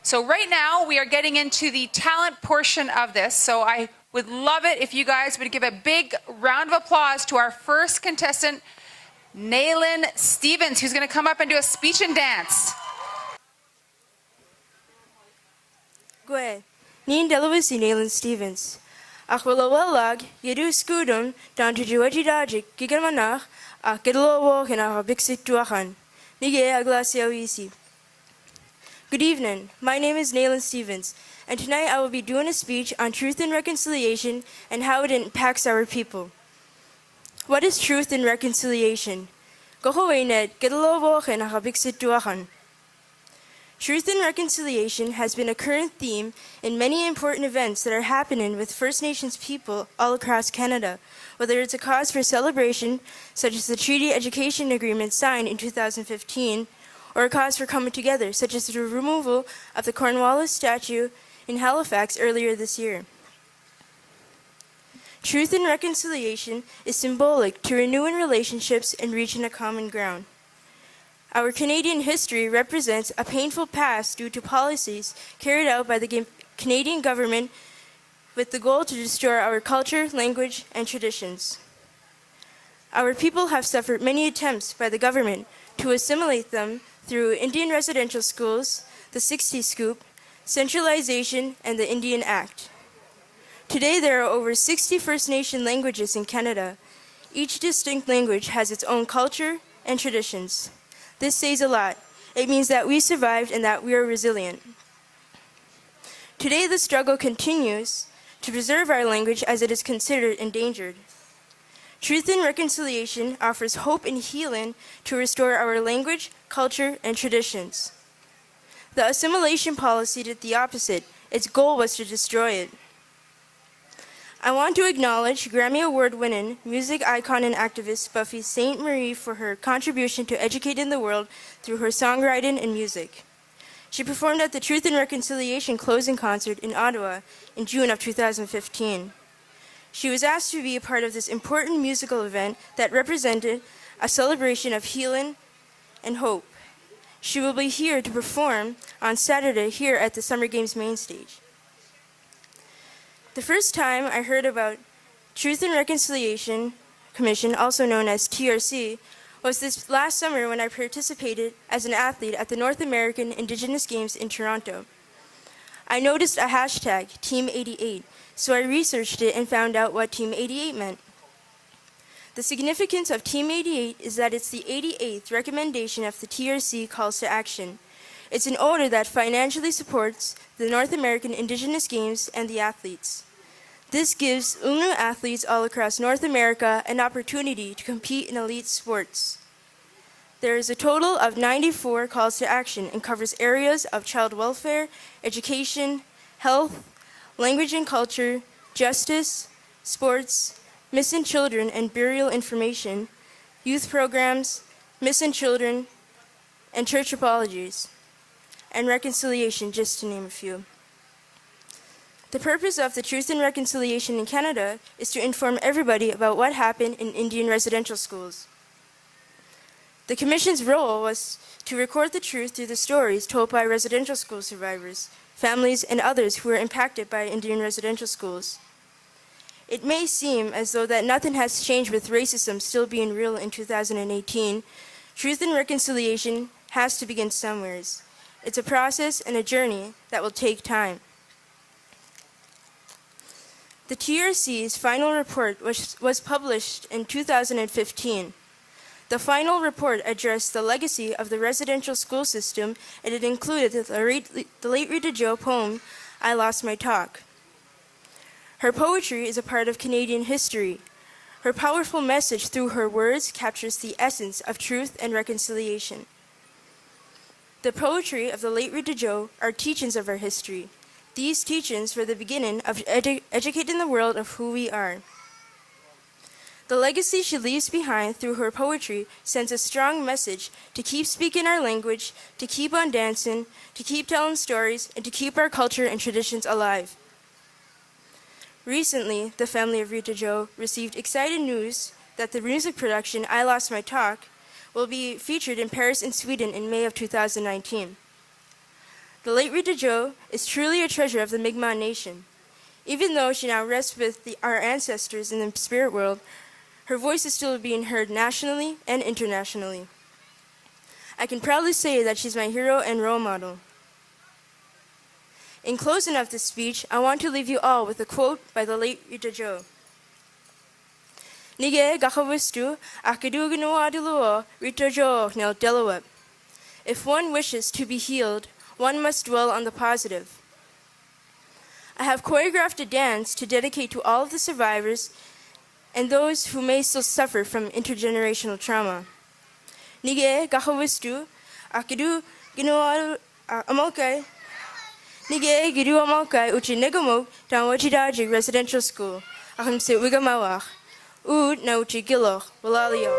So right now we are getting into the talent portion of this. So I would love it if you guys would give a big round of applause to our first contestant, Naylin Stevens, who's going to come up and do a speech and dance. Gwe, Neen Delaware Naylin Stevens. Achwalawalag, Yedu Scudum, down to Juaji Dajik, Gigamanach, a Gidlo walk in our Bixit Duachan. Nige Aglasio Easy. Good evening. My name is Naylin Stevens, and tonight I will be doing a speech on truth and reconciliation and how it impacts our people. What is truth and reconciliation? Gohoenet, Gidlo walk in our Bixit Duachan. Truth and reconciliation has been a current theme in many important events that are happening with First Nations people all across Canada, whether it's a cause for celebration, such as the Treaty Education Agreement signed in 2015, or a cause for coming together, such as the removal of the Cornwallis statue in Halifax earlier this year. Truth and reconciliation is symbolic to renewing relationships and reaching a common ground. Our Canadian history represents a painful past due to policies carried out by the Canadian government with the goal to destroy our culture, language, and traditions. Our people have suffered many attempts by the government to assimilate them through Indian residential schools, the 60 Scoop, centralization, and the Indian Act. Today there are over 60 First Nation languages in Canada. Each distinct language has its own culture and traditions. This says a lot. It means that we survived and that we are resilient. Today the struggle continues to preserve our language as it is considered endangered. Truth and reconciliation offers hope and healing to restore our language, culture, and traditions. The assimilation policy did the opposite. Its goal was to destroy it. I want to acknowledge Grammy Award-winning music icon and activist Buffy St. Marie for her contribution to educating the world through her songwriting and music. She performed at the Truth and Reconciliation closing concert in Ottawa in June of 2015. She was asked to be a part of this important musical event that represented a celebration of healing and hope. She will be here to perform on Saturday here at the Summer Games main stage. The first time I heard about Truth and Reconciliation Commission, also known as TRC, was this last summer when I participated as an athlete at the North American Indigenous Games in Toronto. I noticed a hashtag, Team 88, so I researched it and found out what Team 88 meant. The significance of Team 88 is that it's the 88th recommendation of the TRC calls to action. It's an order that financially supports the North American Indigenous Games and the athletes. This gives Ulnu athletes all across North America an opportunity to compete in elite sports. There is a total of 94 calls to action and covers areas of child welfare, education, health, language and culture, justice, sports, missing children and burial information, youth programs, missing children, and church apologies, and reconciliation, just to name a few. The purpose of the Truth and Reconciliation in Canada is to inform everybody about what happened in Indian residential schools. The Commission's role was to record the truth through the stories told by residential school survivors, families, and others who were impacted by Indian residential schools. It may seem as though that nothing has changed with racism still being real in 2018. Truth and reconciliation has to begin somewhere. It's a process and a journey that will take time. The TRC's final report was published in 2015. The final report addressed the legacy of the residential school system, and it included the late Rita Jo poem, I Lost My Talk. Her poetry is a part of Canadian history. Her powerful message through her words captures the essence of truth and reconciliation. The poetry of the late Rita Jo are teachings of our history. These teachings were the beginning of educating the world of who we are. The legacy she leaves behind through her poetry sends a strong message to keep speaking our language, to keep on dancing, to keep telling stories, and to keep our culture and traditions alive. Recently, the family of Rita Jo received exciting news that the music production I Lost My Talk will be featured in Paris and Sweden in May of 2019. The late Rita Jo is truly a treasure of the Mi'kmaq Nation. Even though she now rests with our ancestors in the spirit world, her voice is still being heard nationally and internationally. I can proudly say that she's my hero and role model. In closing of this speech, I want to leave you all with a quote by the late Rita Jo. Nige gakawistu akidu ginawa diluo Rita Jo nel delawep. If one wishes to be healed, one must dwell on the positive. I have choreographed a dance to dedicate to all of the survivors and those who may still suffer from intergenerational trauma. Nige gakawistu akidu ginawa amokai. Nige gidu amokai uchi negamok dan wachidaji residential school. Aham se wigamawach. Ud na uchi giloch walalio.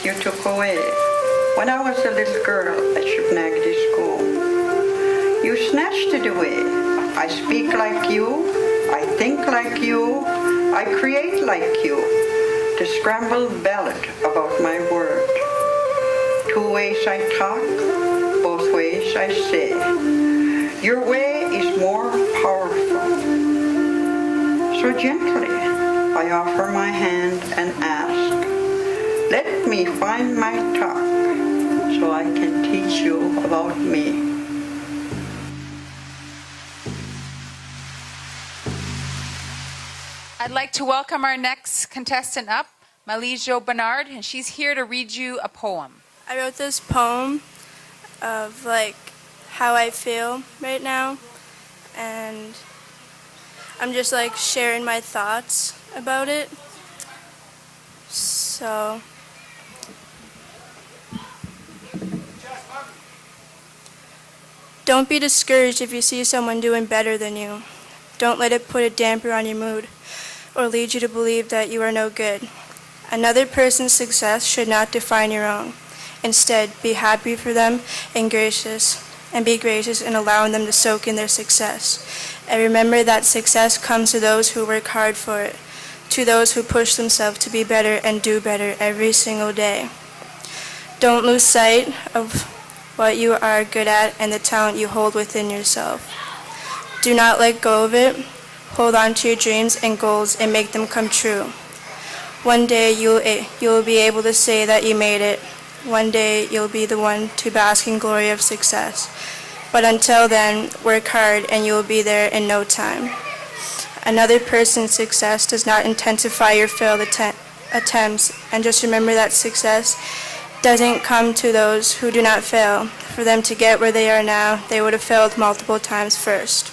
You took away when I was a little girl at Shubnagdi school. You snatched it away. I speak like you, I think like you, I create like you. The scrambled ballad about my word. Two ways I talk, both ways I say. Your way is more powerful. So gently I offer my hand and ask, let me find my talk so I can teach you about me. I'd like to welcome our next contestant up, Malijo Bernard, and she's here to read you a poem. I wrote this poem of how I feel right now, and I'm just sharing my thoughts about it. So don't be discouraged if you see someone doing better than you. Don't let it put a damper on your mood or lead you to believe that you are no good. Another person's success should not define your own. Instead, be happy for them and be gracious in allowing them to soak in their success. And remember that success comes to those who work hard for it, to those who push themselves to be better and do better every single day. Don't lose sight of what you are good at and the talent you hold within yourself. Do not let go of it. Hold on to your dreams and goals and make them come true. One day you'll be able to say that you made it. One day you'll be the one to bask in glory of success. But until then, work hard and you will be there in no time. Another person's success does not intensify your failed attempts, and just remember that success doesn't come to those who do not fail. For them to get where they are now, they would have failed multiple times first.